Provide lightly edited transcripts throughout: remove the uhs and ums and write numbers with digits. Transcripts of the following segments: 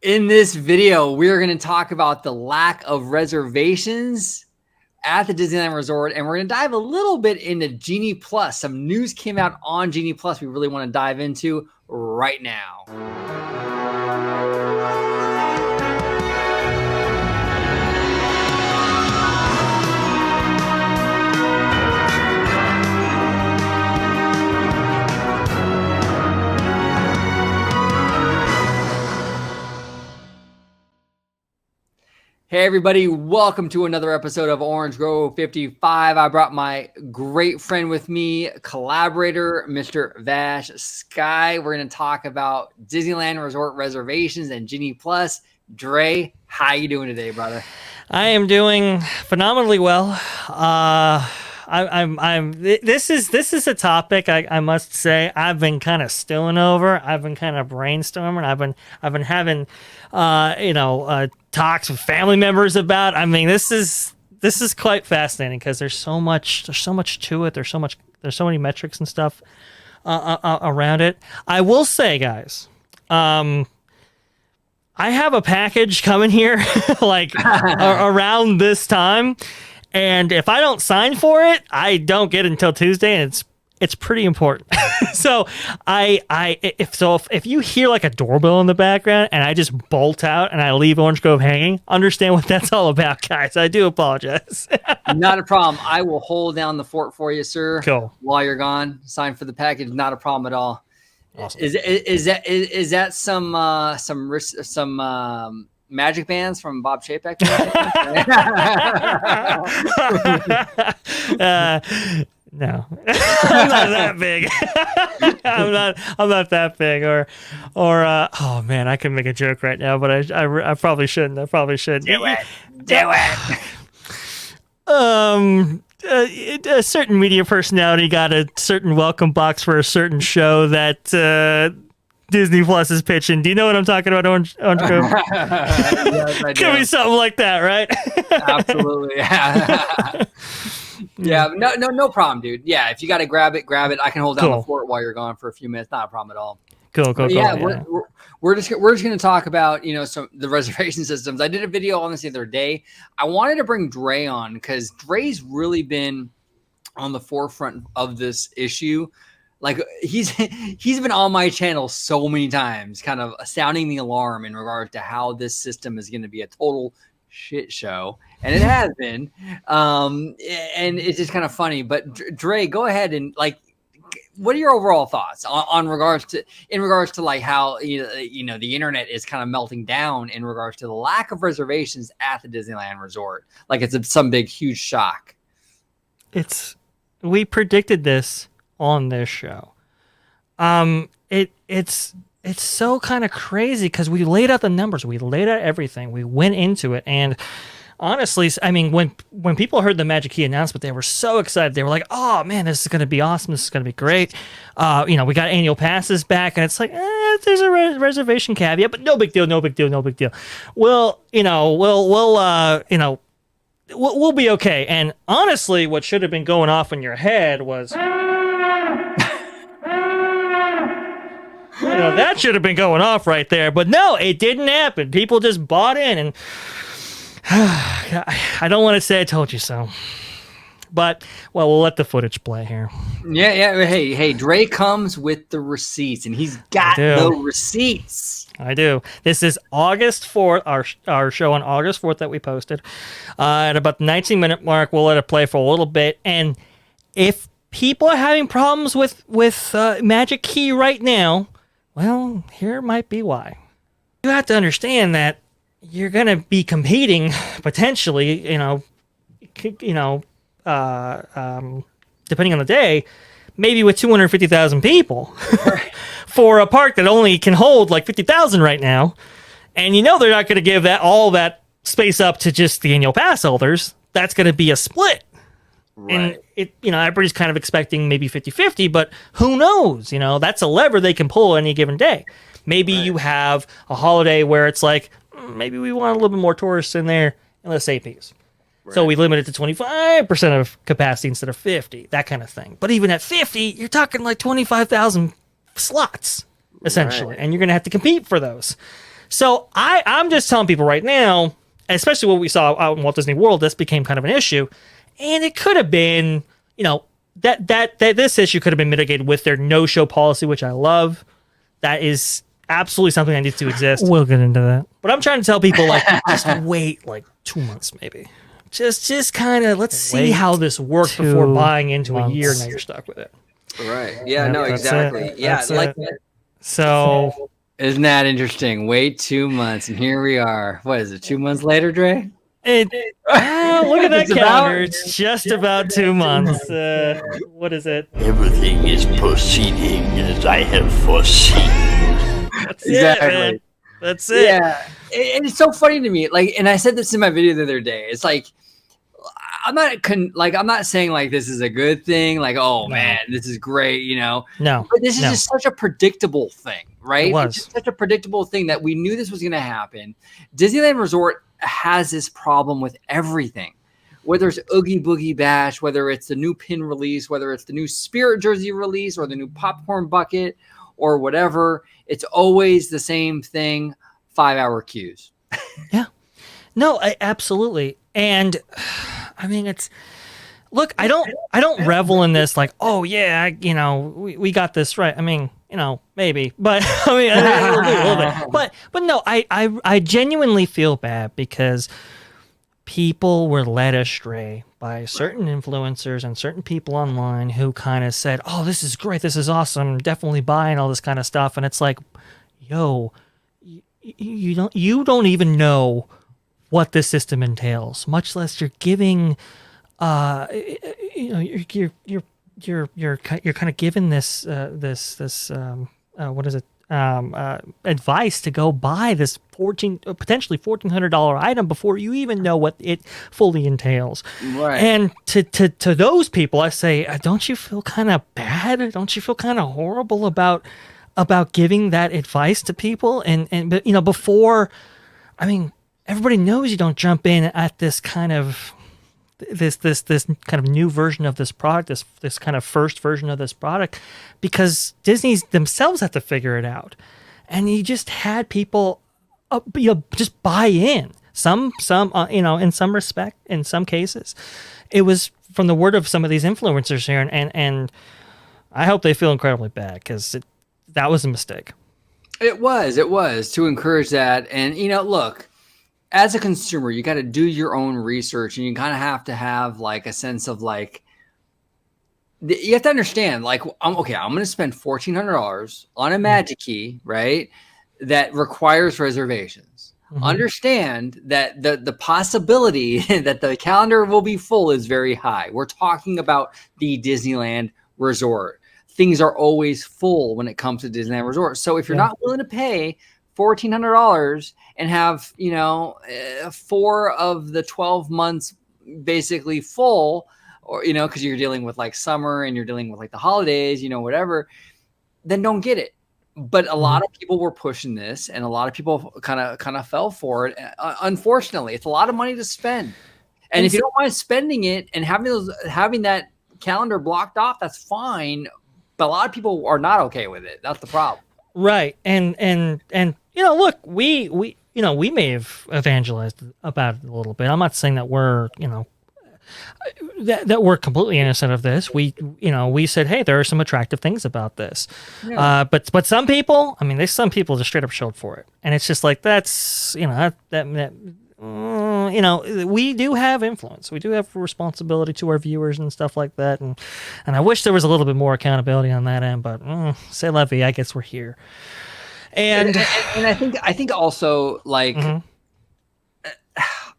In this video, we're going to talk about the lack of reservations at the Disneyland Resort, and we're going to dive a little bit into Genie Plus. Some news came out on Genie Plus we really want to dive into right now. Hey everybody, welcome to another episode of Orange Grow 55. I brought my great friend with me, collaborator, Mr. Vash Sky. We're going to talk about Disneyland Resort reservations and Genie Plus. Dre, how you doing today, brother? I am doing phenomenally well. This is a topic I must say I've been kind of stewing over. I've been kind of brainstorming. I've been having talks with family members about. I mean, this is quite fascinating because there's so much to it. There's so many metrics and stuff around it. I will say, guys, I have a package coming here around this time. And if I don't sign for it, I don't get it until Tuesday, and it's pretty important. So if you hear like a doorbell in the background and I just bolt out and I leave Orange Grove hanging, understand what that's all about, guys. I do apologize. Not a problem. I will hold down the fort for you, sir. Cool. While you're gone, sign for the package. Not a problem at all. Awesome. Is that some magic bands from Bob Chapek? No, I'm not that big. I'm not that big. Or oh man, I can make a joke right now, but I probably shouldn't. Do it. A certain media personality got a certain welcome box for a certain show that Disney Plus is pitching. Do you know what I'm talking about, Orange Grove? Yes, I do. Could be something like that, right? Absolutely. Yeah, no problem, dude. Yeah, if you got to grab it. I can hold down the fort while you're gone for a few minutes. Not a problem at all. Cool. Yeah, we're just going to talk about the reservation systems. I did a video on this the other day. I wanted to bring Dre on because Dre's really been on the forefront of this issue. Like he's been on my channel so many times, kind of sounding the alarm in regard to how this system is going to be a total shit show, and it has been. And it's just kind of funny. But Dre, go ahead and what are your overall thoughts in regards to like how the internet is kind of melting down in regards to the lack of reservations at the Disneyland Resort? Like it's some big huge shock. We predicted this on this show. It's so kind of crazy because we laid out the numbers, we laid out everything, we went into it, and honestly, I mean, when people heard the Magic Key announcement, they were so excited. They were like, "Oh man, this is going to be awesome! This is going to be great!" We got annual passes back, and it's like, there's a reservation caveat, but no big deal. Well, we'll be okay. And honestly, what should have been going off in your head was, that should have been going off right there. But no, it didn't happen. People just bought in, and I don't want to say I told you so. But, well, we'll let the footage play here. Yeah. Hey, Dre comes with the receipts, and he's got the receipts. I do. This is August 4th, our show on August 4th that we posted. At about the 19-minute mark, we'll let it play for a little bit. And if people are having problems with Magic Key right now, well, here might be why. You have to understand that you're going to be competing potentially, depending on the day, maybe with 250,000 people for a park that only can hold like 50,000 right now. And they're not going to give all that space up to just the annual pass holders. That's going to be a split. Right. And everybody's kind of expecting maybe 50-50, but who knows? That's a lever they can pull any given day. Maybe you have a holiday where it's like, maybe we want a little bit more tourists in there and less APs. Right. So we limit it to 25% of capacity instead of 50, that kind of thing. But even at 50, you're talking like 25,000 slots, essentially, and you're going to have to compete for those. So I'm just telling people right now, especially what we saw out in Walt Disney World, this became kind of an issue, and it could have been, that this issue could have been mitigated with their no-show policy, which I love. That is absolutely something that needs to exist. We'll get into that. But I'm trying to tell people, like, just wait like 2 months maybe. Just kind of let's see how this works before buying into a year. Now you're stuck with it. Right. Yeah. No. Exactly. Yeah. Like so. Isn't that interesting? Wait 2 months, and here we are. What is it? 2 months later, Dre? Look at that calendar. It's just about 2 months. What is it? Everything is proceeding as I have foreseen. That's exactly. It, man. That's it. Yeah. And it's so funny to me. Like, and I said this in my video the other day. It's like, I'm not saying like this is a good thing. Like, oh man, this is great. No. But this is just such a predictable thing, right? It's just such a predictable thing that we knew this was going to happen. Disneyland Resort has this problem with everything. Whether it's Oogie Boogie Bash, whether it's the new pin release, whether it's the new Spirit Jersey release or the new popcorn bucket or whatever, it's always the same thing, 5-hour queues. Yeah. No, absolutely. And I mean, I don't revel in this like, oh yeah, we got this right. I mean, maybe, but I mean, a little bit. But no, I genuinely feel bad because people were led astray by certain influencers and certain people online who kind of said, oh, this is great, this is awesome, definitely buying all this kind of stuff. And it's like, yo, you don't even know what this system entails, much less you're giving, you're kind of given this what is it? Advice to go buy this potentially $1,400 item before you even know what it fully entails. Right. And to those people, I say, don't you feel kind of bad? Don't you feel kind of horrible about giving that advice to people? And before, I mean, everybody knows you don't jump in at this kind of this kind of new version of this product, this kind of first version of this product, because Disney's themselves have to figure it out. And you just had people, just buy in. Some in some respect, in some cases, it was from the word of some of these influencers here, and I hope they feel incredibly bad because that was a mistake. It was to encourage that, and look. As a consumer, you got to do your own research, and you kind of have to have like a sense of like, you have to understand, like, I'm going to spend $1,400 on a Magic Key, right? That requires reservations. Mm-hmm. Understand that the possibility that the calendar will be full is very high. We're talking about the Disneyland Resort. Things are always full when it comes to Disneyland Resort. So if you're not willing to pay $1,400 and have 4 of the 12 months basically full, or because you're dealing with like summer and you're dealing with like the holidays, whatever, then don't get it. But a lot of people were pushing this, and a lot of people kind of fell for it. Unfortunately, it's a lot of money to spend, and if you don't mind spending it and having that calendar blocked off, that's fine. But a lot of people are not okay with it. That's the problem. Right. And look, we may have evangelized about it a little bit. I'm not saying that we're, that we're completely innocent of this. We said, hey, there are some attractive things about this. Yeah. But some people, some people just straight up showed for it. And it's just like, that's, we do have influence. We do have responsibility to our viewers and stuff like that. And I wish there was a little bit more accountability on that end, but c'est la vie, I guess we're here. And I think also like,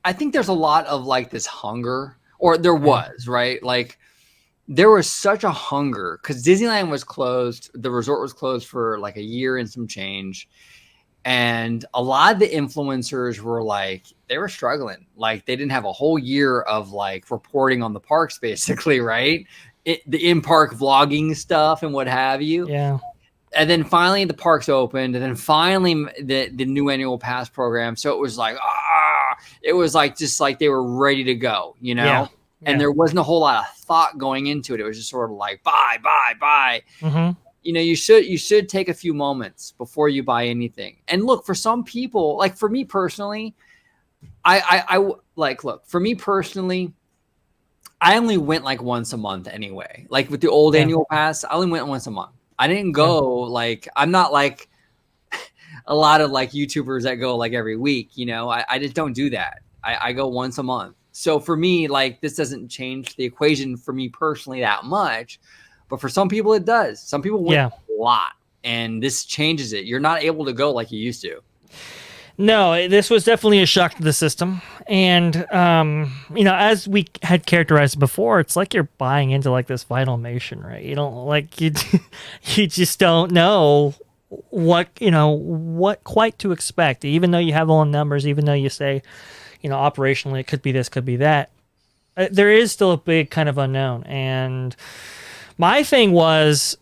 I think there's a lot of like this hunger, or there was, right? Like there was such a hunger because Disneyland was closed. The resort was closed for like a year and some change. And a lot of the influencers were like, they were struggling. Like they didn't have a whole year of like reporting on the parks basically, right? The in-park vlogging stuff and what have you. Yeah. And then finally the parks opened, and then finally the new annual pass program. So it was like, it was like, just like they were ready to go, Yeah. And there wasn't a whole lot of thought going into it. It was just sort of like, buy. Mm-hmm. you should take a few moments before you buy anything. And look, for some people, like for me personally, for me personally, I only went like once a month anyway. Like with the old annual pass, I only went once a month. I didn't go like, I'm not like a lot of like YouTubers that go like every week, I just don't do that. I go once a month. So for me, like this doesn't change the equation for me personally that much, but for some people it does. Some people went a lot, and this changes it. You're not able to go like you used to. No, this was definitely a shock to the system. And, as we had characterized before, it's like you're buying into like this vinyl nation, right? You don't like, you just don't know what quite to expect, even though you have all the numbers, even though you say, operationally it could be this, could be that. There is still a big kind of unknown. And my thing was,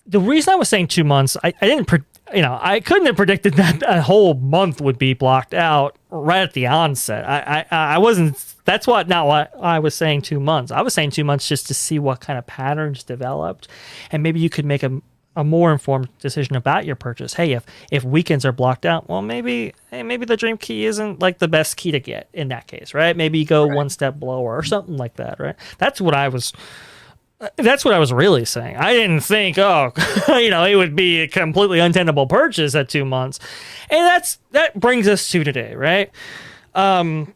the reason I was saying 2 months, I couldn't have predicted that a whole month would be blocked out right at the onset. I wasn't. That's not what I was saying. 2 months. I was saying 2 months just to see what kind of patterns developed, and maybe you could make a more informed decision about your purchase. Hey, if weekends are blocked out, well, maybe the Dream Key isn't like the best key to get in that case, right? Maybe you go one step lower or something like that, right? That's what I was really saying. I didn't think, it would be a completely untenable purchase at 2 months. And that brings us to today, right? I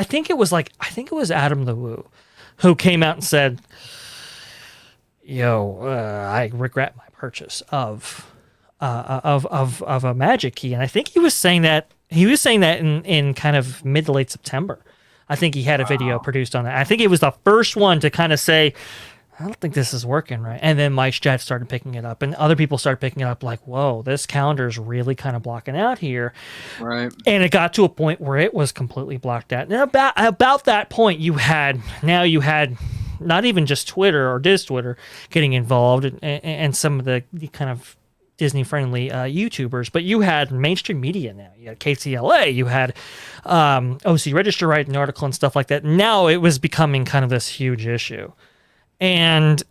think it was Adam the Woo who came out and said, I regret my purchase of a Magic Key. And I think he was saying that in kind of mid to late September. I think he had a video produced on that. I think it was the first one to kind of say, I don't think this is working right. And then Mike's Chat started picking it up, and other people started picking it up like, whoa, this calendar is really kind of blocking out here. Right. And it got to a point where it was completely blocked out. And about that point, you had not even just Twitter or Diz Twitter getting involved and some of the kind of Disney-friendly YouTubers, but you had mainstream media now. You had KCLA, you had OC Register writing an article and stuff like that. Now it was becoming kind of this huge issue. And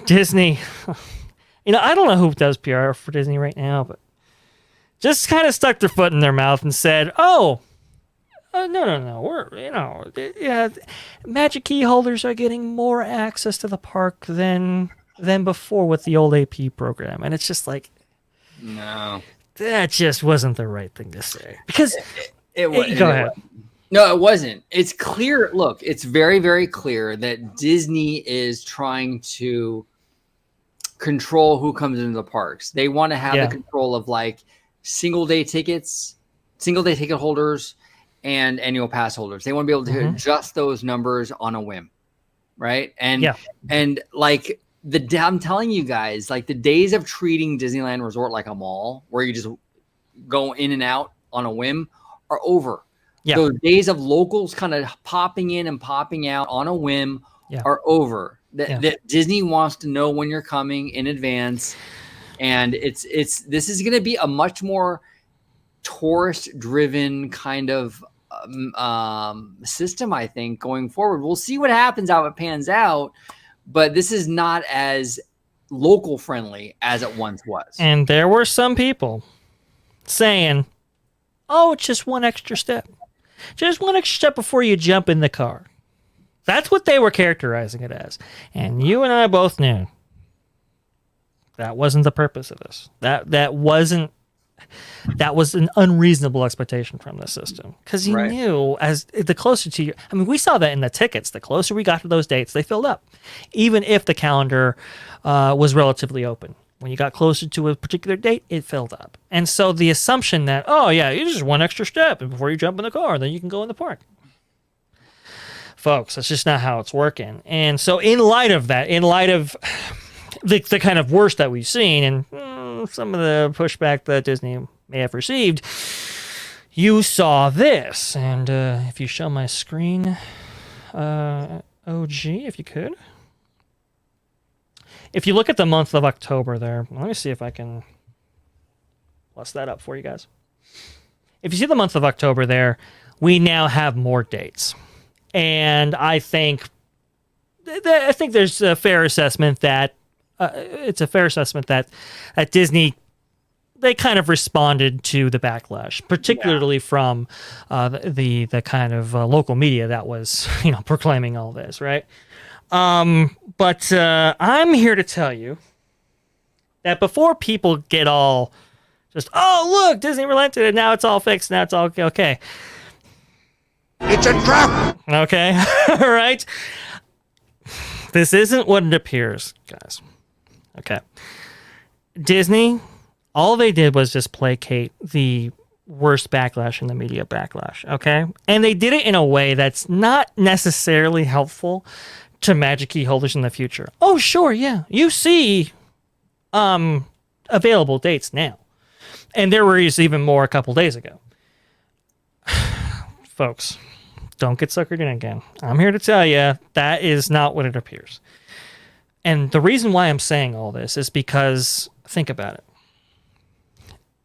Disney, I don't know who does PR for Disney right now, but just kind of stuck their foot in their mouth and said, no, we're, Magic Key holders are getting more access to the park than before with the old AP program. And it's just like, no, that just wasn't the right thing to say. Because go ahead. No, it wasn't. It's clear. Look, it's very, very clear that Disney is trying to control who comes into the parks. They want to have the control of like single day ticket holders and annual pass holders. They want to be able to adjust those numbers on a whim. Right. And like, I'm telling you guys, like the days of treating Disneyland Resort like a mall where you just go in and out on a whim are over. Yeah. Those days of locals kind of popping in and popping out on a whim are over. That Disney wants to know when you're coming in advance. And this is going to be a much more tourist driven kind of system, I think, going forward. We'll see what happens, how it pans out. But this is not as local friendly as it once was. And there were some people saying, oh, it's just one extra step. Just one extra step before you jump in the car. That's what they were characterizing it as. And you and I both knew that wasn't the purpose of this. That was an unreasonable expectation from the system. Because you knew as the closer to you, I mean, we saw that in the tickets. The closer we got to those dates, they filled up. Even if the calendar was relatively open. When you got closer to a particular date, it filled up. And so the assumption that, oh yeah, you just one extra step before you jump in the car, then you can go in the park. Folks, that's just not how it's working. And so in light of that, in light of the kind of worst that we've seen and some of the pushback that Disney may have received, you saw this. And if you show my screen, OG, if you could. If you look at the month of October there, let me see if I can plus that up for you guys. If you see the month of October there, we now have more dates. And I think I think there's a fair assessment that at Disney they kind of responded to the backlash, particularly from the kind of local media that was proclaiming all this, right? But I'm here to tell you that before people get all just, oh look, Disney relented and now it's all fixed, now it's all okay. It's a trap. Okay, all right. This isn't what it appears, guys. Okay. Disney, all they did was just placate the worst backlash in the media backlash, okay? And they did it in a way that's not necessarily helpful to Magic Key holders in the future. Oh, sure, yeah. You see available dates now. And there was even more a couple days ago. Folks, don't get suckered in again. I'm here to tell you that is not what it appears. And the reason why I'm saying all this is because, think about it.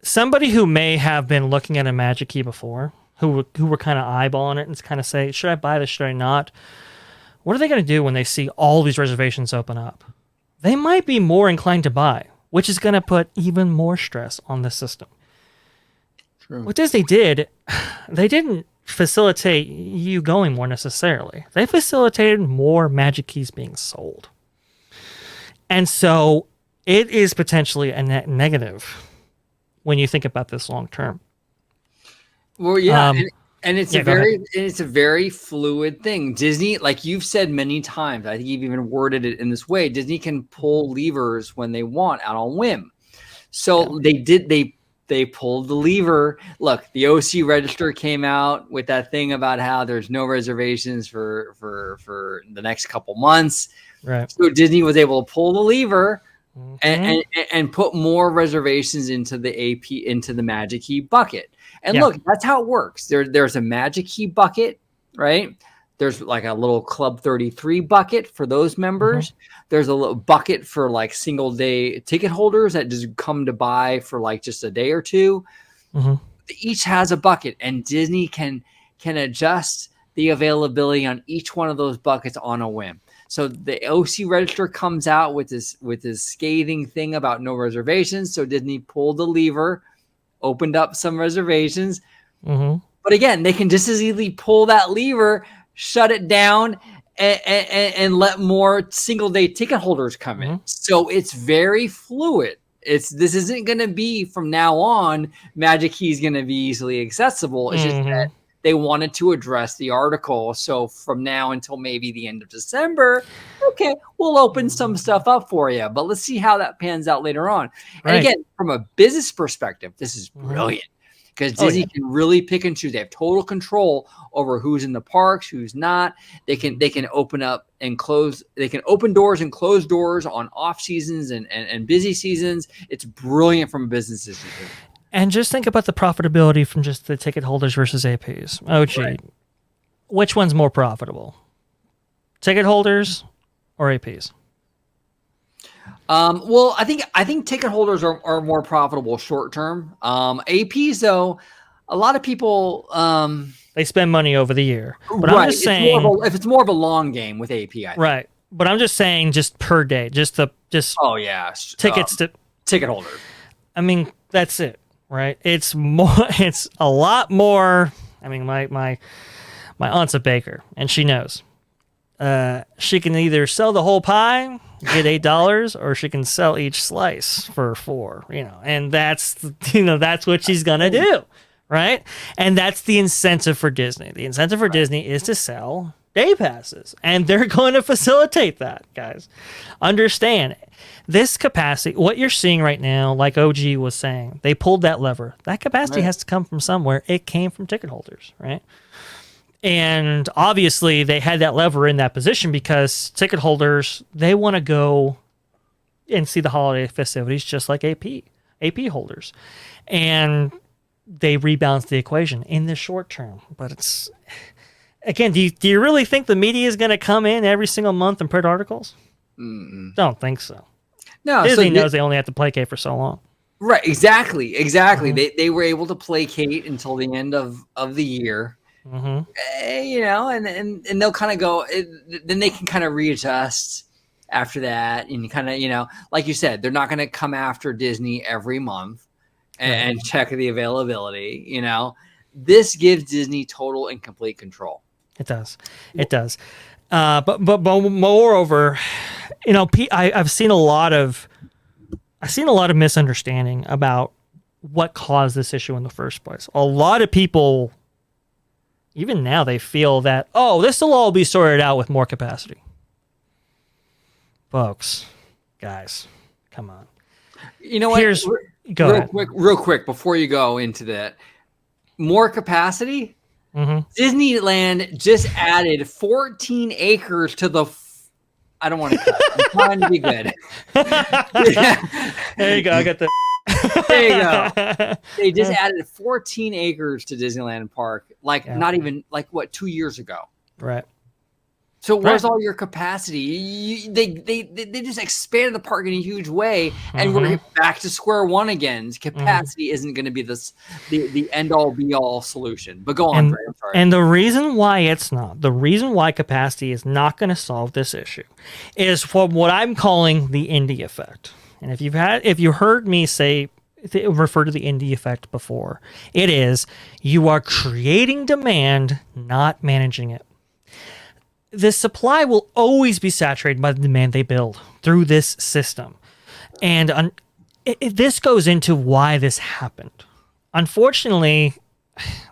Somebody who may have been looking at a Magic Key before, who were kind of eyeballing it and kind of say, should I buy this, should I not? What are they going to do when they see all these reservations open up? They might be more inclined to buy, which is going to put even more stress on the system. True. What Disney did, they didn't facilitate you going more necessarily. They facilitated more Magic Keys being sold. And so it is potentially a net negative when you think about this long term. Well, yeah, and it's a very fluid thing. Disney, like you've said many times, I think you've even worded it in this way. Disney can pull levers when they want out on whim. So they pulled the lever. Look, the OC register came out with that thing about how there's no reservations for the next couple months. Right. So Disney was able to pull the lever and put more reservations into the Magic Key bucket. And look, that's how it works. There's a Magic Key bucket, right? There's like a little Club 33 bucket for those members. There's a little bucket for like single day ticket holders that just come to buy for like just a day or two. Each has a bucket, and Disney can adjust the availability on each one of those buckets on a whim. So the OC register comes out with this scathing thing about no reservations. So Disney pulled the lever, opened up some reservations. But again, they can just as easily pull that lever, shut it down, and let more single day ticket holders come in. So it's very fluid. This isn't going to be from now on. Magic Key is going to be easily accessible. It's just that they wanted to address the article. So from now until maybe the end of December, okay, we'll open some stuff up for you. But let's see how that pans out later on. And again, from a business perspective, this is brilliant because Disney can really pick and choose. They have total control over who's in the parks, who's not. They can open up and close. They can open doors and close doors on off seasons and busy seasons. It's brilliant from a business decision. And just think about the profitability from just the ticket holders versus APs. Oh, gee. Which one's more profitable? Ticket holders or APs? Well, I think ticket holders are more profitable short term. APs, though, a lot of people they spend money over the year. But I'm just saying, if it's more of a long game with AP, I think. Right. But I'm just saying, just per day, just tickets to ticket holder. I mean, that's it. Right, it's a lot more. I mean, my aunt's a baker, and she knows. She can either sell the whole pie, get $8, or she can sell each slice for $4. And that's what she's gonna do, right? And that's the incentive for Disney. The incentive for Disney is to sell day passes, and they're going to facilitate that, guys. Understand. This capacity, what you're seeing right now, like OG was saying, they pulled that lever. That capacity has to come from somewhere. It came from ticket holders, right? And obviously, they had that lever in that position because ticket holders, they want to go and see the holiday festivities just like AP holders. And they rebalance the equation in the short term. But it's, again, do you really think the media is going to come in every single month and print articles? Don't think so. No, Disney knows they only have to placate for so long. Right, exactly. They were able to placate until the end of the year, you know, and they'll kind of go. Then they can kind of readjust after that, and kind of, you know, like you said, they're not going to come after Disney every month and check the availability. You know, this gives Disney total and complete control. It does. It does. But moreover, you know, I've seen a lot of misunderstanding about what caused this issue in the first place. A lot of people, even now, they feel that, oh, this will all be sorted out with more capacity. Folks, guys, come on. You know what? Go ahead. Real quick, before you go into that, more capacity. Disneyland just added 14 acres to the. I don't want to cut. I'm trying to be good. There you go. I got the. There you go. They just added 14 acres to Disneyland Park, not even 2 years ago. Right. So where's all your capacity? They just expanded the park in a huge way, and we're back to square one again. Capacity isn't going to be the end all be all solution. But go on, Trey, I'm sorry. And the reason why capacity is not going to solve this issue is from what I'm calling the indie effect. And if you heard me refer to the indie effect before, it is you are creating demand, not managing it. The supply will always be saturated by the demand they build through this system. And this goes into why this happened. Unfortunately,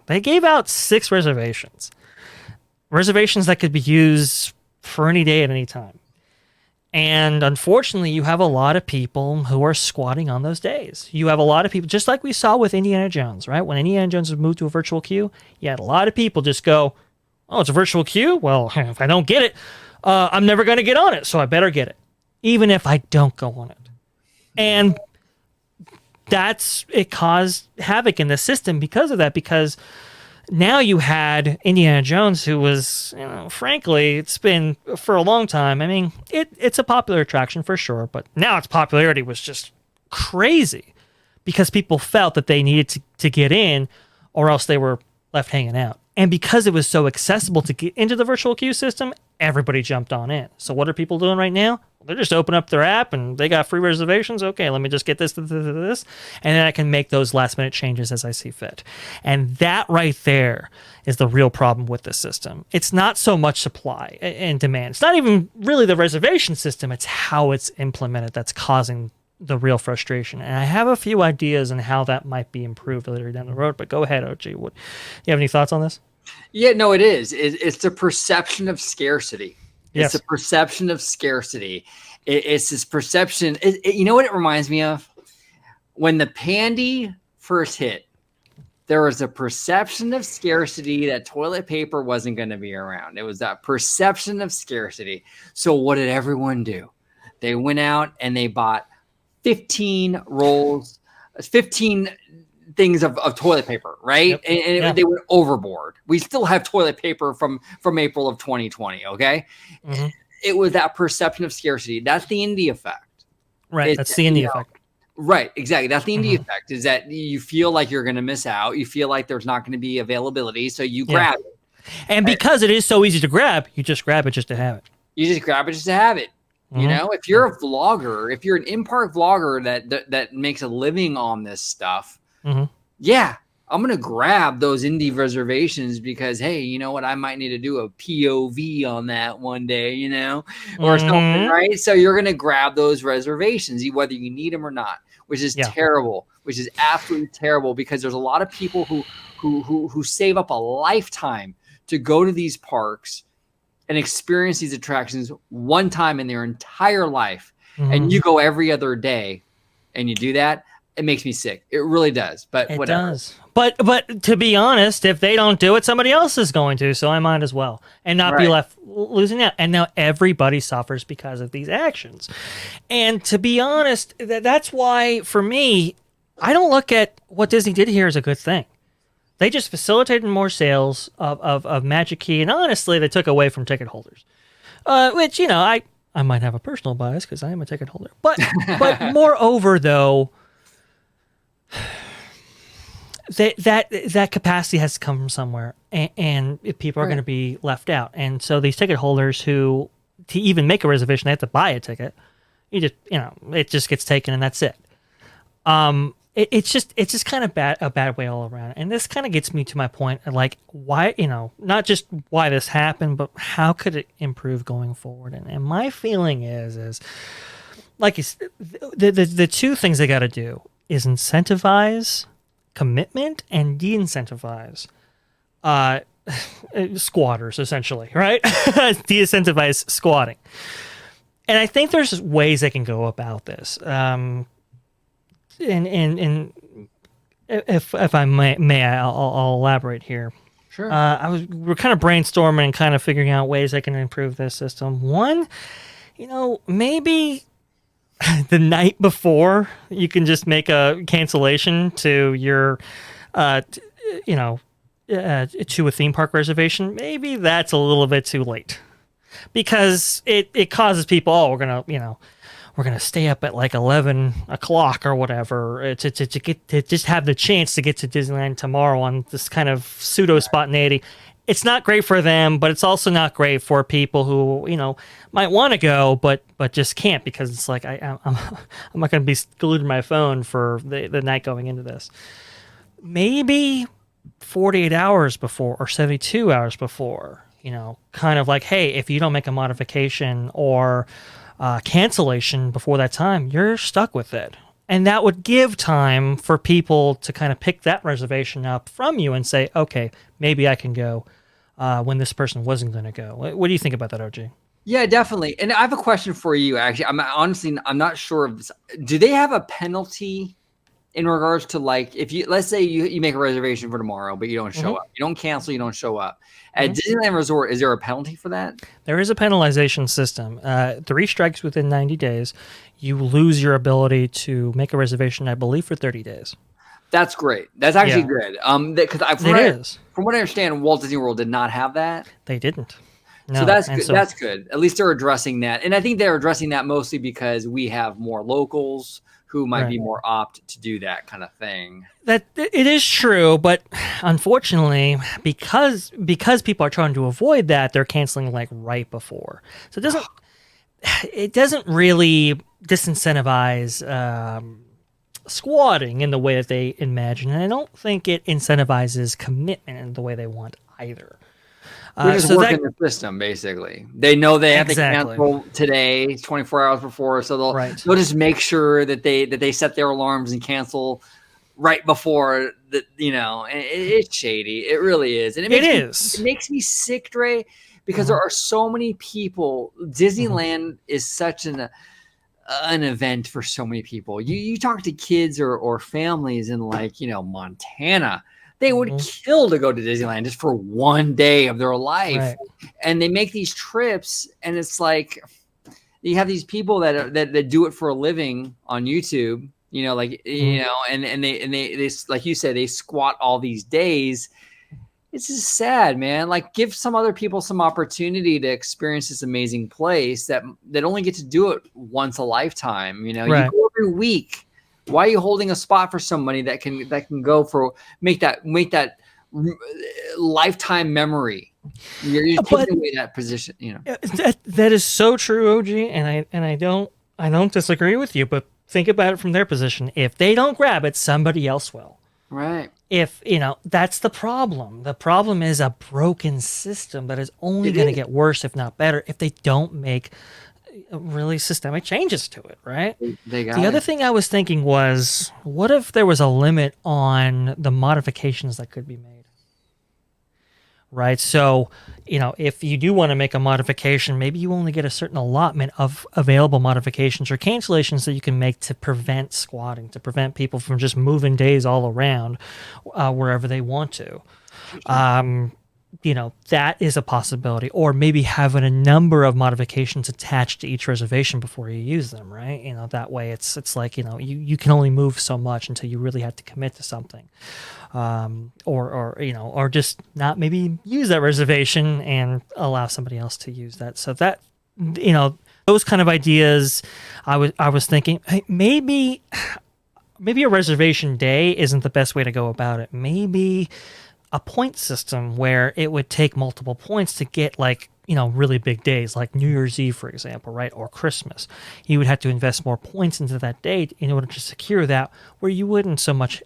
they gave out 6 reservations. Reservations that could be used for any day at any time. And unfortunately, you have a lot of people who are squatting on those days. You have a lot of people, just like we saw with Indiana Jones, right? When Indiana Jones was moved to a virtual queue, you had a lot of people just go, oh, it's a virtual queue? Well, if I don't get it, I'm never going to get on it, so I better get it, even if I don't go on it. And it caused havoc in the system because of that, because now you had Indiana Jones, who was, you know, frankly, it's been for a long time. I mean, it's a popular attraction for sure, but now its popularity was just crazy because people felt that they needed to get in or else they were left hanging out. And because it was so accessible to get into the virtual queue system, everybody jumped on in. So what are people doing right now? They're just open up their app and they got free reservations. Okay, let me just get this, and then I can make those last minute changes as I see fit. And that right there is the real problem with this system. It's not so much supply and demand. It's not even really the reservation system. It's how it's implemented that's causing the real frustration. And I have a few ideas on how that might be improved later down the road, but go ahead, OG. You have any thoughts on this? Yeah, no, it is. It's the perception of scarcity. Yes. It's a perception of scarcity. It's this perception. You know what it reminds me of? When the Pandy first hit, there was a perception of scarcity that toilet paper wasn't going to be around. It was that perception of scarcity. So what did everyone do? They went out and they bought 15 things of toilet paper, right? Yep. And they went overboard. We still have toilet paper from April of 2020, okay? Mm-hmm. It was that perception of scarcity. That's the indie effect. Right, that's the indie effect. Right, exactly. That's the indie effect, is that you feel like you're going to miss out. You feel like there's not going to be availability, so you grab it. And because it is so easy to grab, you just grab it just to have it. You just grab it just to have it. You know, if you're a vlogger, if you're an in-park vlogger that makes a living on this stuff, yeah, I'm going to grab those indie reservations because, hey, you know what? I might need to do a POV on that one day, you know, or something, right? So you're going to grab those reservations, whether you need them or not, which is terrible, which is absolutely terrible, because there's a lot of people who save up a lifetime to go to these parks and experience these attractions one time in their entire life. And you go every other day and you do that. It makes me sick. It really does. But it whatever. Does. But to be honest, if they don't do it, somebody else is going to. So I might as well, and not be left losing out. And now everybody suffers because of these actions. And to be honest, that's why for me, I don't look at what Disney did here as a good thing. They just facilitated more sales of Magic Key, and honestly, they took away from ticket holders, which, you know, I might have a personal bias because I am a ticket holder. But moreover, though, that capacity has to come from somewhere, and if people are going to be left out. And so these ticket holders who, to even make a reservation, they have to buy a ticket. It just gets taken and that's it. It's just kind of a bad way all around. And this kind of gets me to my point, like why, not just why this happened, but how could it improve going forward? And my feeling is like the two things they got to do is incentivize commitment and de-incentivize squatters, essentially, right? De-incentivize squatting. And I think there's ways they can go about this. And if I may, I'll elaborate here. Sure. We're kind of brainstorming and kind of figuring out ways I can improve this system. One, maybe the night before you can just make a cancellation to your, to a theme park reservation. Maybe that's a little bit too late, because it causes people, we're gonna stay up at like 11 o'clock or whatever to just have the chance to get to Disneyland tomorrow on this kind of pseudo spontaneity. It's not great for them, but it's also not great for people who might want to go but just can't, because it's like I'm not going to be glued to my phone for the night going into this. Maybe 48 hours before or 72 hours before, kind of like, hey, if you don't make a modification or cancellation before that time, you're stuck with it. And that would give time for people to kind of pick that reservation up from you and say, okay, maybe I can go when this person wasn't going to go. What do you think about that, OG? Yeah, definitely. And I have a question for you, actually. I'm not sure of this. Do they have a penalty in regards to, like, if let's say you make a reservation for tomorrow, but you don't show up, you don't cancel, you don't show up at Disneyland Resort, is there a penalty for that? There is a penalization system. 3 strikes within 90 days, you lose your ability to make a reservation, I believe, for 30 days. That's great. That's actually good. Because from what I understand, Walt Disney World did not have that. They didn't. No. So that's good. That's good. At least they're addressing that. And I think they're addressing that mostly because we have more locals who might be more apt to do that kind of thing. That it is true, but unfortunately, because people are trying to avoid that, they're canceling like right before. So it doesn't really disincentivize squatting in the way that they imagine, and I don't think it incentivizes commitment in the way they want either. We're just working the system, basically. They know they have to cancel today, 24 hours before, so they'll just make sure that they set their alarms and cancel right before that. It's shady. It really is, and it makes me sick, Dre, because there are so many people. Disneyland is such an event for so many people. You talk to kids or families in Montana. They would kill to go to Disneyland just for one day of their life. Right. And they make these trips, and it's like you have these people that do it for a living on YouTube, and they like you said, they squat all these days. It's just sad, man. Like, give some other people some opportunity to experience this amazing place that only get to do it once a lifetime. You go every week. Why are you holding a spot for somebody that can go for make that lifetime memory? You're taking away that position. That is so true, OG, and I don't disagree with you. But think about it from their position. If they don't grab it, somebody else will. Right. If that's the problem. The problem is a broken system that is only going to get worse, if not better, if they don't make really systemic changes to it, right? The other thing I was thinking was, what if there was a limit on the modifications that could be made? Right? So, if you do want to make a modification, maybe you only get a certain allotment of available modifications or cancellations that you can make to prevent squatting, to prevent people from just moving days all around wherever they want to. That is a possibility. Or maybe having a number of modifications attached to each reservation before you use them, right? That way it's like, you can only move so much until you really have to commit to something. Or just not maybe use that reservation and allow somebody else to use that. So that, those kind of ideas, I was thinking, hey, maybe maybe a reservation day isn't the best way to go about it. Maybe a point system where it would take multiple points to get like, really big days like New Year's Eve, for example, right? Or Christmas. You would have to invest more points into that date in order to secure that, where you wouldn't so much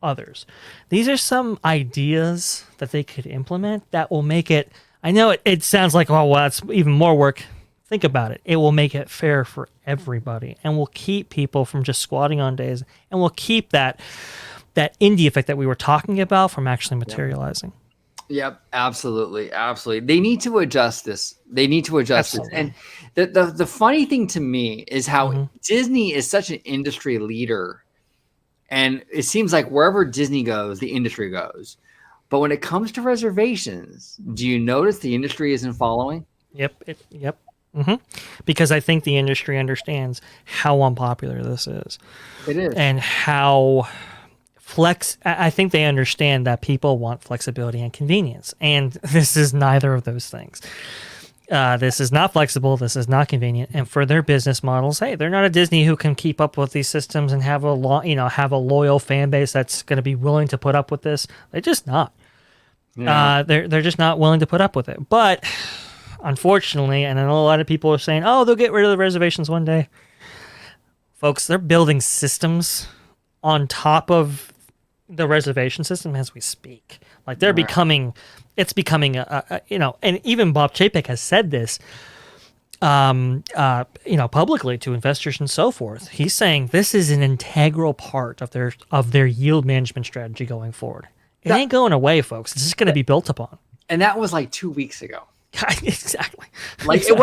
others. These are some ideas that they could implement that will make it, I know it sounds like, oh, well, that's even more work. Think about it. It will make it fair for everybody and will keep people from just squatting on days, and will keep that indie effect that we were talking about from actually materializing. Yep, absolutely. They need to adjust this. And the funny thing to me is how Disney is such an industry leader, and it seems like wherever Disney goes, the industry goes. But when it comes to reservations, do you notice the industry isn't following? Yep. Because I think the industry understands how unpopular this is. It is. And how I think they understand that people want flexibility and convenience. And this is neither of those things. This is not flexible. This is not convenient. And for their business models, hey, they're not a Disney who can keep up with these systems and have a loyal fan base that's going to be willing to put up with this. They're just not. Yeah. They're just not willing to put up with it. But unfortunately, and I know a lot of people are saying, oh, they'll get rid of the reservations one day. Folks, they're building systems on top of the reservation system as we speak. Like they're becoming a and even Bob Chapek has said this, publicly to investors and so forth. He's saying this is an integral part of their yield management strategy going forward. It ain't going away, folks. It's just going to be built upon. And that was like 2 weeks ago. Exactly. Like it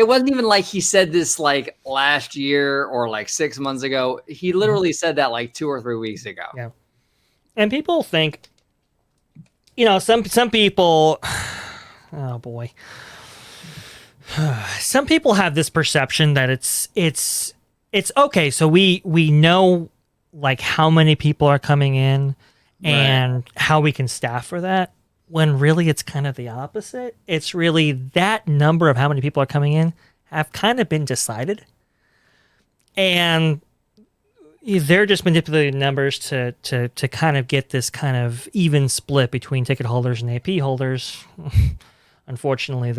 wasn't even like he said this like last year or like 6 months ago. He literally said that like 2 or 3 weeks ago. Yeah. And people think, some people, oh boy, some people have this perception that it's okay. So we know like how many people are coming in and how we can staff for that. When really it's kind of the opposite. It's really that number of how many people are coming in have kind of been decided. And they're just manipulating numbers to kind of get this kind of even split between ticket holders and AP holders. Unfortunately,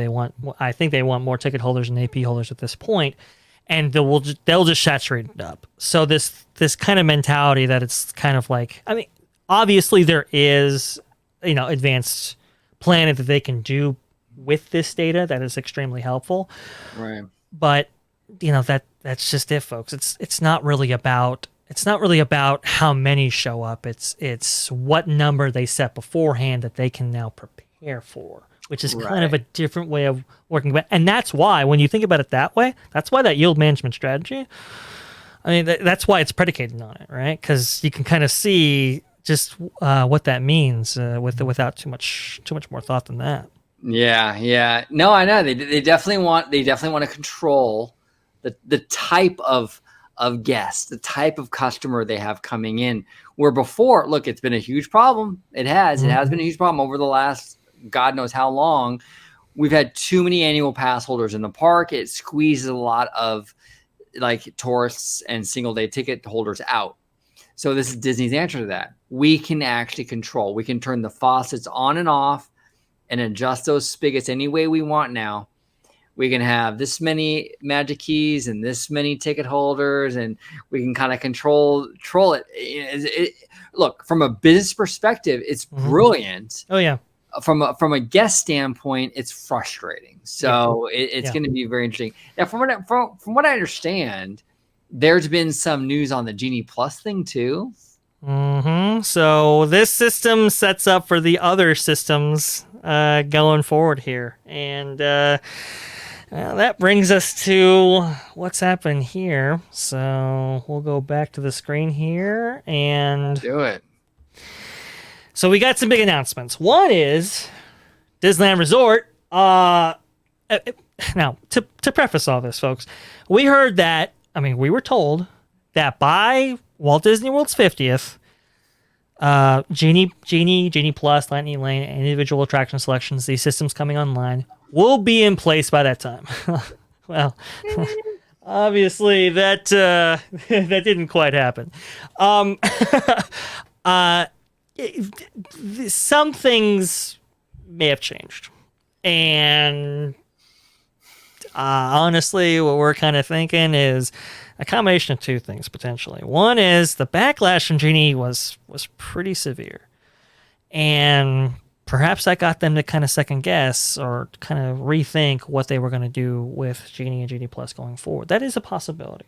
I think they want more ticket holders and AP holders at this point, and they'll just saturate it up. So this kind of mentality that it's kind of like, I mean, obviously there is, advanced planning that they can do with this data that is extremely helpful. Right. But that's just it, folks. It's not really about how many show up. It's what number they set beforehand that they can now prepare for, which is kind of a different way of working. And that's why, when you think about it that way, that's why that yield management strategy, I mean, that's why it's predicated on it, right? Because you can kind of see just what that means without too much more thought than that. Yeah. No, I know. They definitely want to control the type of guest, the type of customer they have coming in. Where before, look, it's been a huge problem. It has been a huge problem over the last God knows how long. We've had too many annual pass holders in the park. It squeezes a lot of like tourists and single day ticket holders out. So this is Disney's answer to that. We can actually control. We can turn the faucets on and off and adjust those spigots any way we want now. We can have this many Magic Keys and this many ticket holders, and we can kind of control it. Look, from a business perspective, it's brilliant. Oh yeah. From a guest standpoint, it's frustrating. So it's going to be very interesting. Now, from what I understand, there's been some news on the Genie Plus thing too. So this system sets up for the other systems going forward here, and that brings us to what's happening here. So we'll go back to the screen here and do it. So we got some big announcements. One is Disneyland Resort. Now, to preface all this, folks, we were told that by Walt Disney World's 50th, Genie Plus, Lightning Lane, and individual attraction selections, these systems coming online, will be in place by that time. Well, Obviously, that that didn't quite happen. Um, uh, some things may have changed, and honestly, what we're kind of thinking is a combination of two things potentially. One is the backlash from Genie was pretty severe, and perhaps that got them to kind of second guess or kind of rethink what they were going to do with Genie and Genie Plus going forward. That is a possibility.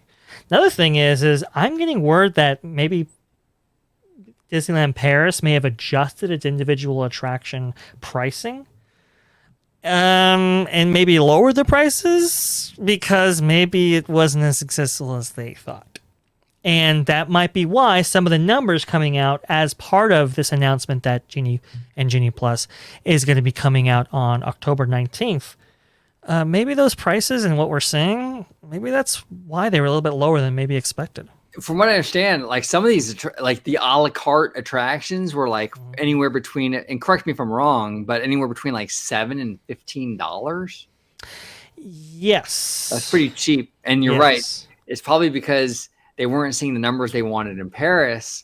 Another thing is I'm getting word that maybe Disneyland Paris may have adjusted its individual attraction pricing, and maybe lowered the prices because maybe it wasn't as successful as they thought. And that might be why some of the numbers coming out as part of this announcement that Genie and Genie Plus is going to be coming out on October 19th. Maybe those prices and what we're seeing, maybe that's why they were a little bit lower than maybe expected. From what I understand, like some of these, like the a la carte attractions were like anywhere between, and correct me if I'm wrong, but anywhere between like $7 and $15. Yes. That's pretty cheap. And you're Yes. right. It's probably because they weren't seeing the numbers they wanted in Paris.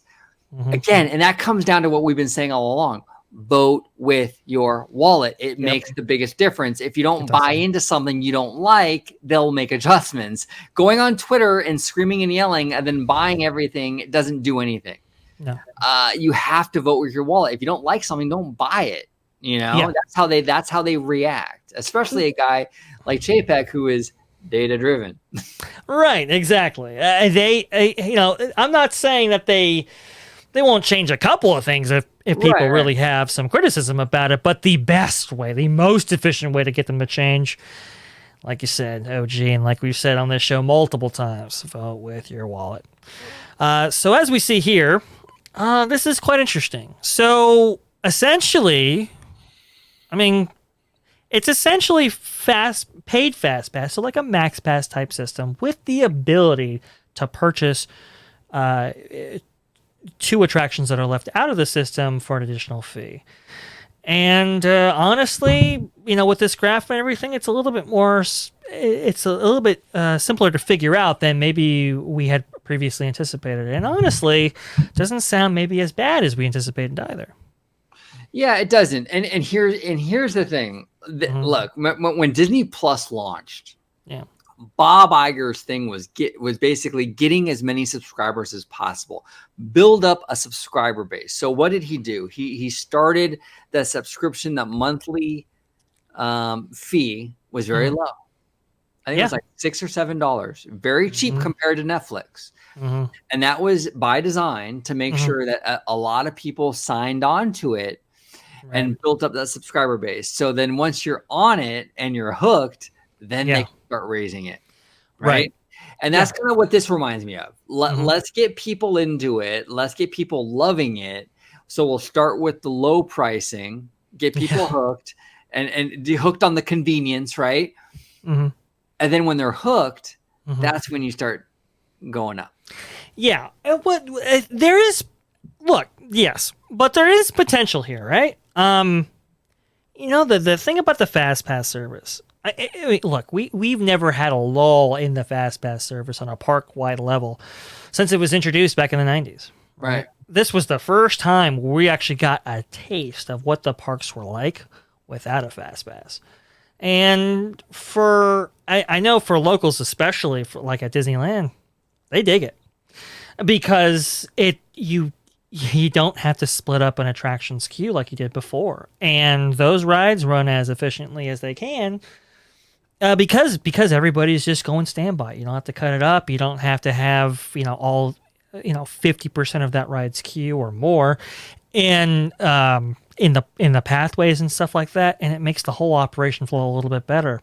Mm-hmm. Again, and that comes down to what we've been saying all along. Vote with your wallet. It makes the biggest difference. If you don't buy into something you don't like, they'll make adjustments. Going on Twitter and screaming and yelling and then buying everything doesn't do anything. No. You have to vote with your wallet. If you don't like something, don't buy it. You know, Yeah. that's how they react, especially a guy like Chapek who is data driven. Right, exactly. I'm not saying that they won't change a couple of things if people Right. really have some criticism about it, but the best way, the most efficient way to get them to change, like you said, OG, and like we've said on this show multiple times, vote with your wallet. So as we see here, this is quite interesting. So essentially, I mean, it's essentially paid fast pass, so like a max pass type system with the ability to purchase 2 attractions that are left out of the system for an additional fee. And honestly, with this graph and everything, it's a little bit more, it's a little bit simpler to figure out than maybe we had previously anticipated. And honestly, doesn't sound maybe as bad as we anticipated either. Yeah, it doesn't. And here's the thing. Look, when Disney Plus launched, Yeah. Bob Iger's thing was basically getting as many subscribers as possible, build up a subscriber base. So what did he do? He started the subscription, the monthly fee was very low. I think it was like $6 or $7, very cheap compared to Netflix. And that was by design to make sure that a lot of people signed on to it and built up that subscriber base. So then once you're on it and you're hooked, then they start raising it. Right. And that's kind of what this reminds me of. Let's get people into it. Let's get people loving it. So we'll start with the low pricing, get people hooked and hooked on the convenience. Right. And then when they're hooked, that's when you start going up. Yeah. There is, look, yes, but there is potential here, right? The thing about the FastPass service, look, we've never had a lull in the FastPass service on a park-wide level since it was introduced back in the 90s. Right. This was the first time we actually got a taste of what the parks were like without a FastPass. And I know for locals, especially like at Disneyland, they dig it because you don't have to split up an attractions queue like you did before. And those rides run as efficiently as they can because everybody's just going standby. You don't have to cut it up. You don't have to have, all, 50% of that ride's queue or more in the pathways and stuff like that. And it makes the whole operation flow a little bit better.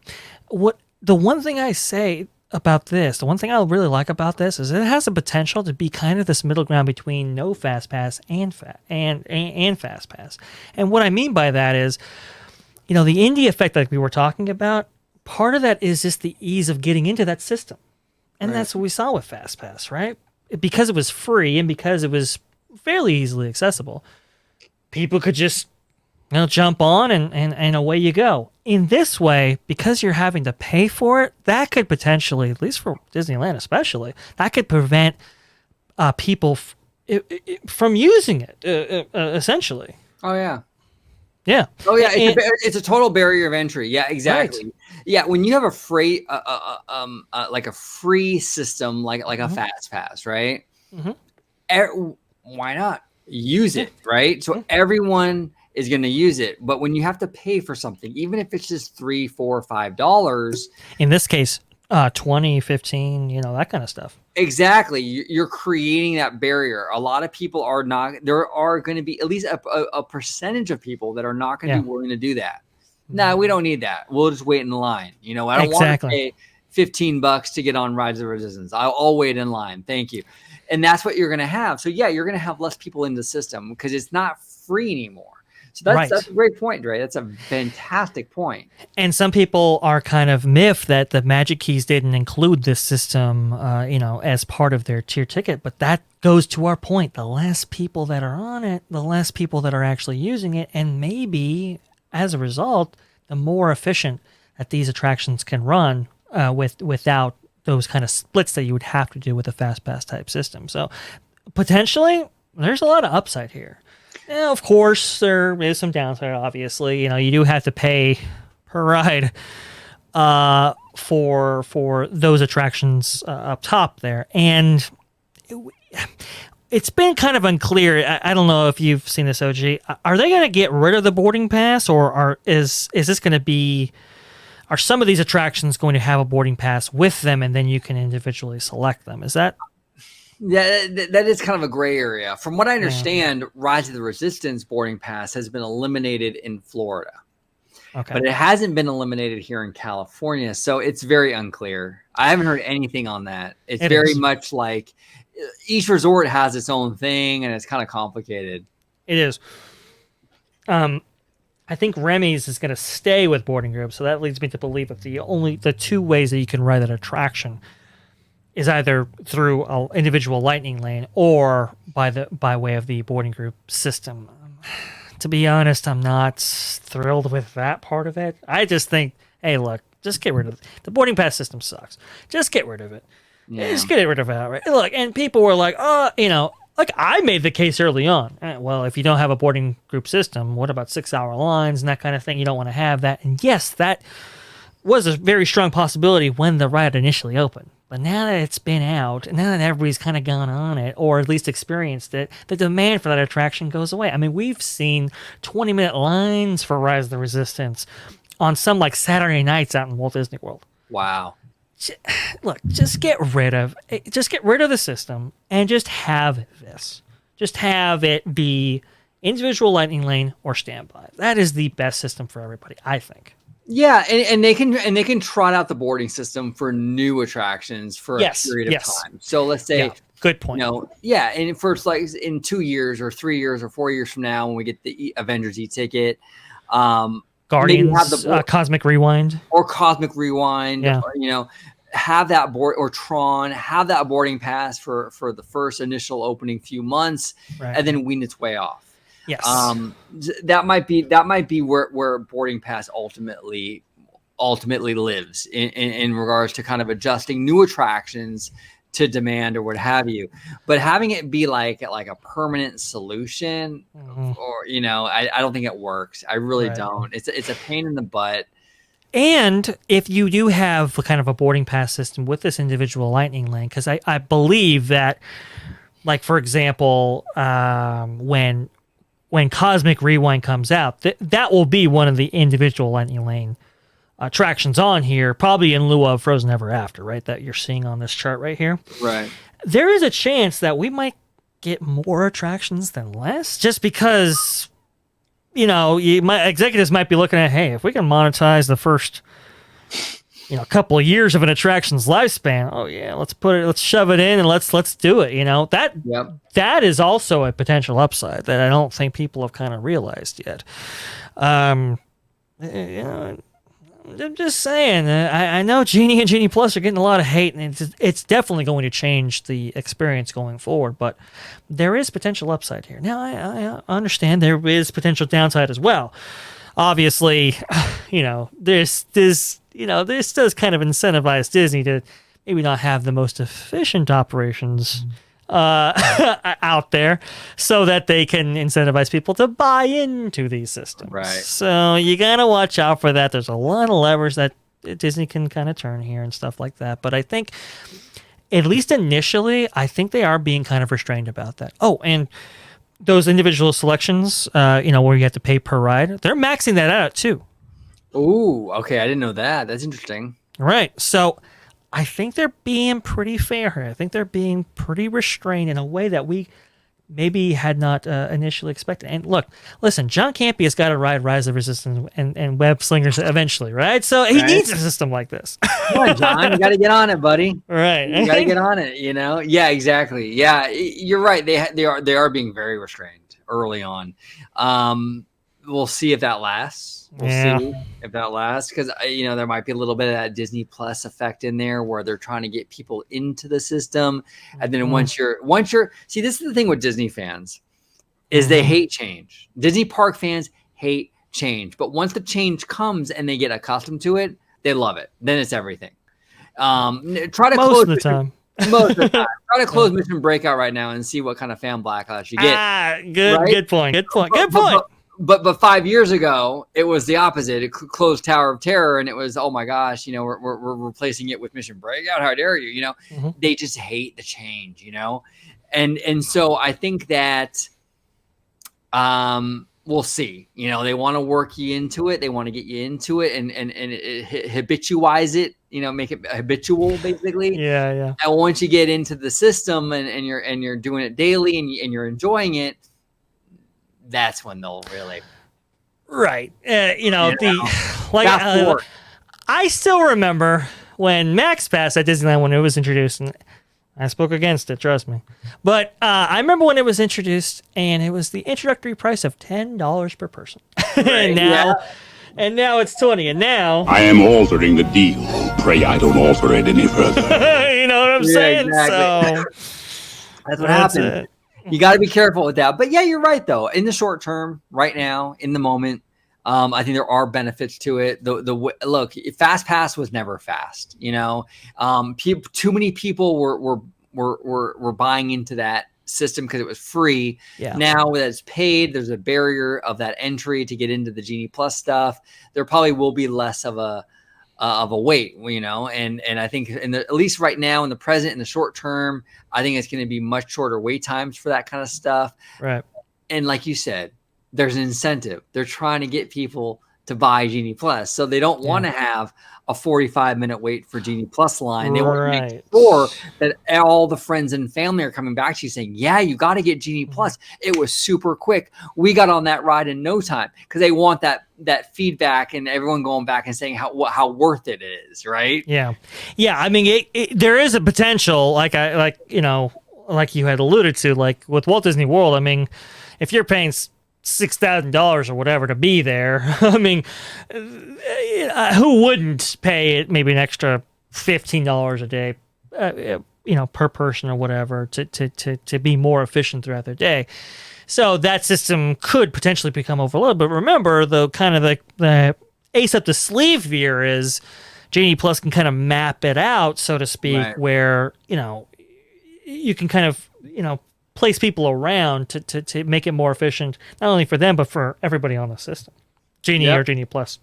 The one thing I say about this, the one thing I really like about this is it has the potential to be kind of this middle ground between no fast pass and fast pass. And what I mean by that is, the indie effect like we were talking about, part of that is just the ease of getting into that system. And that's what we saw with fast pass, right? Because it was free and because it was fairly easily accessible, people could just jump on and away you go. in this way, because you're having to pay for it, that could potentially, at least for Disneyland especially, that could prevent people from using it, essentially. Oh, yeah. Yeah. Oh, yeah. It's a total barrier of entry. Yeah, exactly. Right. Yeah, when you have a free, like a free system, like a fast pass, right? Why not use it, right? So everyone is going to use it. But when you have to pay for something, even if it's just $3, $4, $5, in this case, 20, 15, that kind of stuff. Exactly. You're creating that barrier. A lot of people are not, there are going to be at least a percentage of people that are not going to be willing to do that. No, we don't need that. We'll just wait in line. I don't want to pay $15 to get on Rise of Resistance. I'll wait in line. Thank you. And that's what you're going to have. So yeah, you're going to have less people in the system because it's not free anymore. So that's a great point, Dre. That's a fantastic point. And some people are kind of miffed that the Magic Keys didn't include this system, as part of their tier ticket. But that goes to our point. The less people that are on it, the less people that are actually using it. And maybe, as a result, the more efficient that these attractions can run without those kind of splits that you would have to do with a Fast Pass type system. So potentially, there's a lot of upside here. Yeah, of course, there is some downside, obviously. You do have to pay per ride for those attractions up top there. And it's been kind of unclear. I don't know if you've seen this, OG. Are they going to get rid of the boarding pass, or is this going to be... Are some of these attractions going to have a boarding pass with them, and then you can individually select them? Is that... Yeah, that is kind of a gray area. From what I understand, Rise of the Resistance boarding pass has been eliminated in Florida. Okay. But it hasn't been eliminated here in California, so it's very unclear. I haven't heard anything on that. It's very much like each resort has its own thing, and it's kind of complicated. It is. I think Remy's is going to stay with boarding groups, so that leads me to believe that the two ways that you can ride that attraction is either through an individual lightning lane or by way of the boarding group system. To be honest, I'm not thrilled with that part of it. I just think, hey, look, just get rid of it. The boarding pass system sucks. Just get rid of it. Yeah. Just get rid of it outright. Look, and people were like, like I made the case early on. Well, if you don't have a boarding group system, what about 6-hour lines and that kind of thing? You don't want to have that. And yes, that was a very strong possibility when the ride initially opened. But now that it's been out, now that everybody's kind of gone on it, or at least experienced it, the demand for that attraction goes away. I mean, we've seen 20-minute lines for Rise of the Resistance on some like Saturday nights out in Walt Disney World. Wow. Look, just get rid of the system and just have this. Just have it be individual lightning lane or standby. That is the best system for everybody, I think. Yeah, and they can trot out the boarding system for new attractions for a period of time. So let's say, good point. And first, like in 2 years or 3 years or 4 years from now, when we get the Avengers e-ticket, Guardians, Cosmic Rewind, or have that board, or Tron, have that boarding pass for the first initial opening few months, and then wean its way off. Yes. That might be where boarding pass ultimately lives in regards to kind of adjusting new attractions to demand or what have you. But having it be like a permanent solution, or I don't think it works. I really don't. It's a pain in the butt. And if you do have kind of a boarding pass system with this individual lightning lane, because I believe that, like for example, when Cosmic Rewind comes out, that will be one of the individual lightning lane attractions on here, probably in lieu of Frozen Ever After, right? That you're seeing on this chart right here. Right. There is a chance that we might get more attractions than less, just because, executives might be looking at, hey, if we can monetize the first, couple of years of an attraction's lifespan, let's shove it in and let's do it. That is also a potential upside that I don't think people have kind of realized yet. I'm just saying, I know Genie and Genie Plus are getting a lot of hate, and it's definitely going to change the experience going forward, but there is potential upside here. Now, I understand there is potential downside as well. obviously, this does kind of incentivize Disney to maybe not have the most efficient operations out there, so that they can incentivize people to buy into these systems. Right. So you gotta watch out for that. There's a lot of levers that Disney can kind of turn here and stuff like that. But I think, at least initially, I think they are being kind of restrained about that. Oh, and those individual selections, where you have to pay per ride, they're maxing that out too. Ooh, okay, I didn't know that. That's interesting. Right. So I think they're being pretty fair here. I think they're being pretty restrained in a way that we maybe had not initially expected. And listen, John Campy has got to ride Rise of Resistance and Web Slingers eventually, right? So he needs a system like this. Come on, John, you got to get on it, buddy. Right. You got to get on it, Yeah, exactly. Yeah, you're right. They are being very restrained early on. We'll see if that lasts. We'll see if that lasts, because there might be a little bit of that Disney Plus effect in there where they're trying to get people into the system, and then once you're see, this is the thing with Disney fans is they hate change. Disney park fans hate change, but once the change comes and they get accustomed to it, they love it. Then it's everything. Try to most of the time. Most of the time. Try to close Mission Breakout right now and see what kind of fan backlash you get. Good point. But 5 years ago, it was the opposite. It closed Tower of Terror, and it was, oh my gosh, we're replacing it with Mission Breakout. How dare you? They just hate the change, and so I think that we'll see. They want to work you into it. They want to get you into it and habituize it. Make it habitual, basically. Yeah. And once you get into the system and you're doing it daily and you're enjoying it, that's when they'll really I still remember when Max Pass at Disneyland, when it was introduced, and I spoke against it, trust me, but I remember when it was introduced, and it was the introductory price of $10 per person. and now it's 20, and now I am altering the deal. Pray I don't alter it any further. You know what I'm saying? Exactly. So that's what happened. You got to be careful with that. But yeah, you're right, though. In the short term, right now, in the moment, I think there are benefits to it. Look, Fast Pass was never fast. Too many people were buying into that system because it was free. Yeah. Now that it's paid, there's a barrier of that entry to get into the Genie Plus stuff. There probably will be less of a wait, and I think at least right now in the present, in the short term, I think it's going to be much shorter wait times for that kind of stuff. Right. And like you said, there's an incentive. They're trying to get people to buy Genie Plus. So they don't want to have a 45-minute wait for Genie Plus line. They want to make sure that all the friends and family are coming back to you saying, yeah, you got to get Genie Plus. It was super quick. We got on that ride in no time, because they want that feedback and everyone going back and saying how worth it is, right? Yeah. I mean, there is a potential, like you had alluded to, like with Walt Disney World. I mean, if you're paying $6,000 or whatever to be there, I mean, who wouldn't pay it maybe an extra $15 a day, per person or whatever to be more efficient throughout their day. So that system could potentially become overloaded. But remember, the kind of the ace up the sleeve here is Genie Plus can kind of map it out, so to speak, right, where you can kind of place people around to make it more efficient, not only for them but for everybody on the system, Genie or Genie Plus,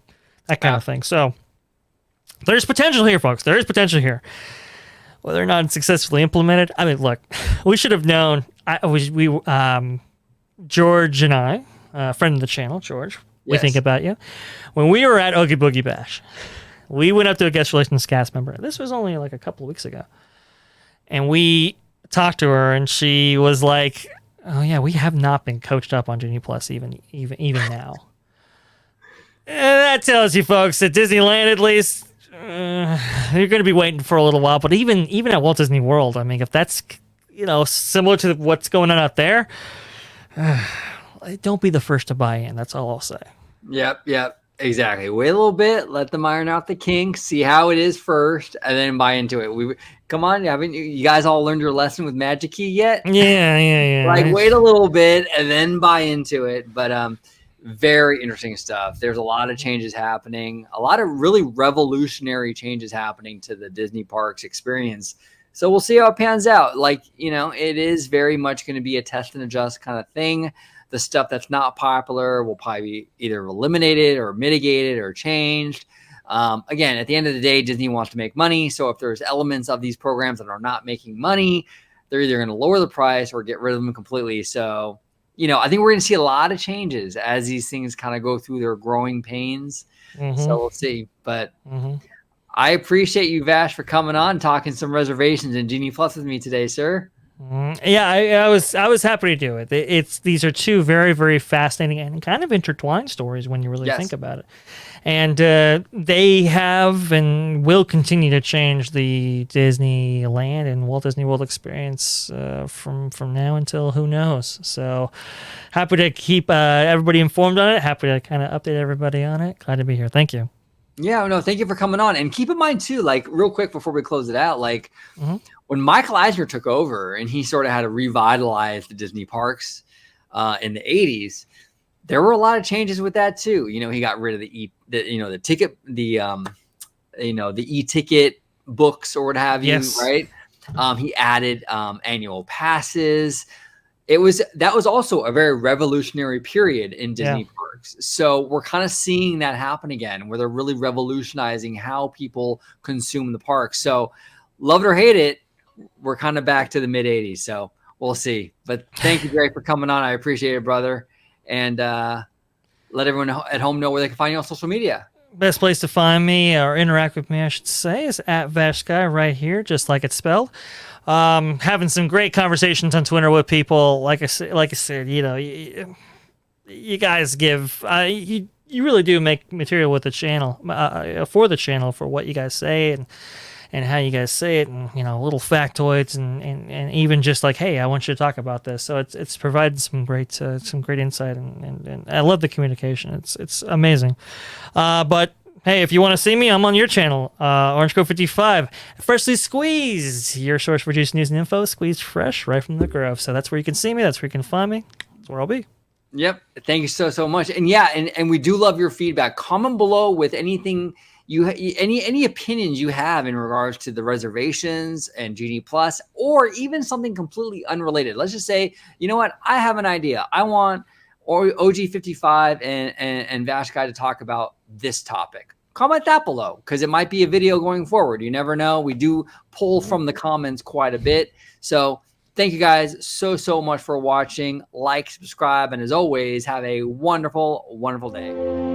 that kind of thing. So there's potential here, folks. There is potential here. Whether or not it's successfully implemented, I mean, look, we should have known. George and I, friend of the channel, George, we think about you. When we were at Oogie Boogie Bash, we went up to a guest relations cast member. This was only like a couple of weeks ago. And we talked to her, and she was like, oh, yeah, we have not been coached up on Genie Plus even now. And that tells you, folks, at Disneyland, at least, you're going to be waiting for a little while. But even at Walt Disney World, I mean, if that's, similar to what's going on out there, don't be the first to buy in. That's all I'll say. Yep, exactly. Wait a little bit, let them iron out the kinks, see how it is first, and then buy into it. Come on, haven't you guys all learned your lesson with Magic Key yet? Yeah. Like, wait a little bit and then buy into it. But Very interesting stuff. There's a lot of changes happening, a lot of really revolutionary changes happening to the Disney parks experience. So we'll see how it pans out. Like, it is very much going to be a test and adjust kind of thing. The stuff that's not popular will probably be either eliminated or mitigated or changed. Again, at the end of the day, Disney wants to make money. So if there's elements of these programs that are not making money, they're either going to lower the price or get rid of them completely. So, I think we're going to see a lot of changes as these things kind of go through their growing pains. So we'll see. But I appreciate you, Vash, for coming on, talking some reservations and Genie Plus with me today, sir. Yeah, I was happy to do it. These are two very, very fascinating and kind of intertwined stories when you really think about it. And they have and will continue to change the Disneyland and Walt Disney World experience from now until who knows. So happy to keep everybody informed on it. Happy to kind of update everybody on it. Glad to be here. Thank you. Yeah, no, thank you for coming on. And keep in mind too, like real quick before we close it out, like when Michael Eisner took over and he sort of had to revitalize the Disney parks in the 80s, there were a lot of changes with that too. He got rid of the e-ticket books or what have you, right? He added annual passes. That was also a very revolutionary period in Disney parks. So we're kind of seeing that happen again, where they're really revolutionizing how people consume the park. So love it or hate it, we're kind of back to the mid 80s. So we'll see. But thank you, Greg, for coming on. I appreciate it, brother. And let everyone at home know where they can find you on social media. Best place to find me or interact with me, I should say, is at VashGuy right here, just like it's spelled. Having some great conversations on Twitter with people. Like I said, you guys give, you really do make material with the channel, for the channel, for what you guys say and how you guys say it, and little factoids and even just like, hey, I want you to talk about this. So it's provided some great insight and I love the communication. It's amazing. But hey, if you want to see me, I'm on your channel, Orange Code 55, freshly squeezed, your source for juice, news, and info, squeezed fresh right from the grove. So that's where you can see me. That's where you can find me. That's where I'll be. Yep. Thank you so much. And yeah, and we do love your feedback. Comment below with anything any opinions you have in regards to the reservations and Genie Plus, or even something completely unrelated. Let's just say, you know what? I have an idea. I want OG55 and Vash Guy to talk about this topic. Comment that below, because it might be a video going forward. You never know. We do pull from the comments quite a bit. So thank you guys so much for watching. Like, subscribe, and as always, have a wonderful, wonderful day.